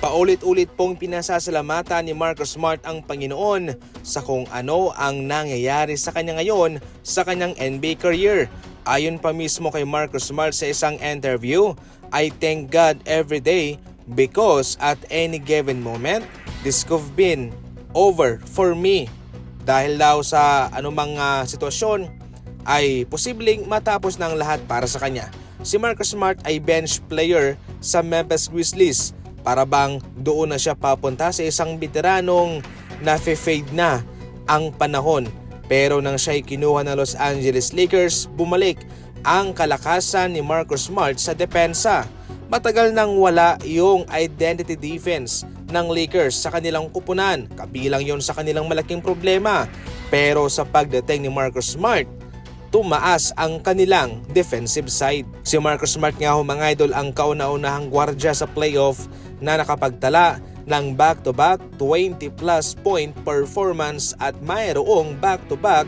Paulit-ulit pong pinasasalamatan ni Marcus Smart ang Panginoon sa kung ano ang nangyayari sa kanya ngayon sa kanyang NBA career. Ayon pa mismo kay Marcus Smart sa isang interview, "I thank God every day because at any given moment, this could have been over for me." Dahil daw sa anumang sitwasyon ay posibleng matapos ng lahat para sa kanya. Si Marcus Smart ay bench player sa Memphis Grizzlies. Para bang doon na siya papunta sa isang veteranong na-fade na ang panahon. Pero nang siya'y kinuha ng Los Angeles Lakers, bumalik ang kalakasan ni Marcus Smart sa depensa. Matagal nang wala yung identity defense ng Lakers sa kanilang kupunan. Kabilang yon sa kanilang malaking problema. Pero sa pagdating ni Marcus Smart, tumaas ang kanilang defensive side. Si Marcus Smart nga mga idol ang kauna-unahang gwardya sa playoff na nakapagtala ng back-to-back 20-plus point performance at mayroong back-to-back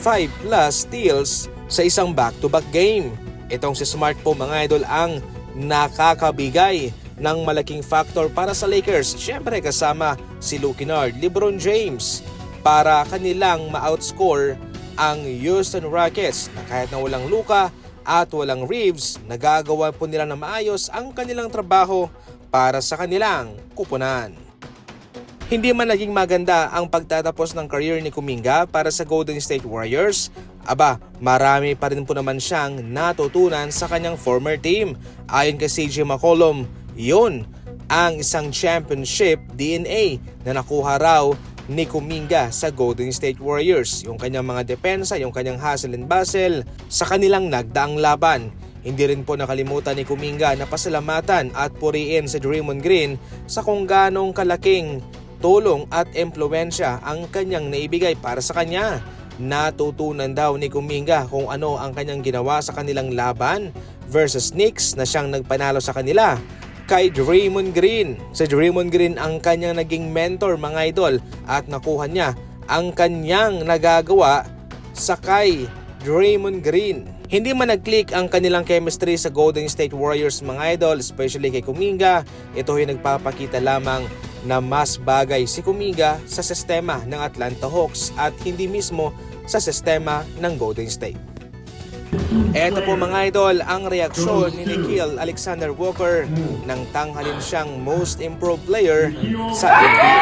5-plus steals sa isang back-to-back game. Itong si Smart po mga idol ang nakakabigay ng malaking factor para sa Lakers. Siyempre kasama si Luke Kennard, LeBron James para kanilang ma-outscore ang Houston Rockets na kahit na walang Luka at walang Reeves, nagagawa po nila na maayos ang kanilang trabaho para sa kanilang kupunan. Hindi man naging maganda ang pagtatapos ng career ni Kuminga para sa Golden State Warriors, marami pa rin po naman siyang natutunan sa kanyang former team. Ayon kay CJ McCollum, yun ang isang championship DNA na nakuha raw ni Kuminga sa Golden State Warriors. Yung kanyang mga depensa, yung kanyang hustle and bustle sa kanilang nagdaang laban. Hindi rin po nakalimutan ni Kuminga na pasalamatan at puriin si Draymond Green sa kung ganong kalaking tulong at impluwensya ang kanyang naibigay para sa kanya. Natutunan daw ni Kuminga kung ano ang kanyang ginawa sa kanilang laban versus Knicks na siyang nagpanalo sa kanila kay Draymond Green. Si Draymond Green ang kanyang naging mentor mga idol at nakuha niya ang kanyang nagagawa sa kay Draymond Green. Hindi man nag-click ang kanilang chemistry sa Golden State Warriors mga idol, especially kay Kuminga. Ito ay nagpapakita lamang na mas bagay si Kuminga sa sistema ng Atlanta Hawks at hindi mismo sa sistema ng Golden State. Eto po mga idol ang reaksyon ni Nickeil Alexander-Walker nang tanghalin siyang most improved player sa NBA.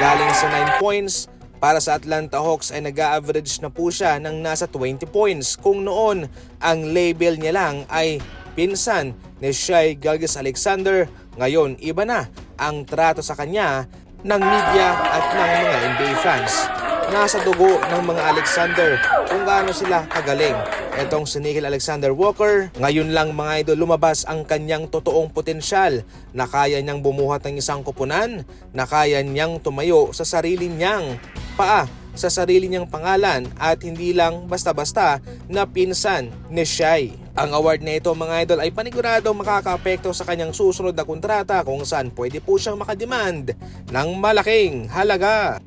Galing sa 9 points, para sa Atlanta Hawks ay nag-a-average na po siya ng nasa 20 points. Kung noon ang label niya lang ay pinsan ni Shai Gilgeous-Alexander, ngayon iba na ang trato sa kanya ng media at ng mga NBA fans. Nasa dugo ng mga Alexander kung gaano sila kagaling. Etong si Nickeil Alexander-Walker, ngayon lang mga idol lumabas ang kanyang totoong potensyal na kaya niyang bumuhat ng isang kupunan, na kaya niyang tumayo sa sarili niyang paa, sa sarili niyang pangalan at hindi lang basta-basta na pinsan ni Shai. Ang award na ito mga idol ay paniguradong makakaapekto sa kanyang susunod na kontrata kung saan pwede po siyang makademand ng malaking halaga.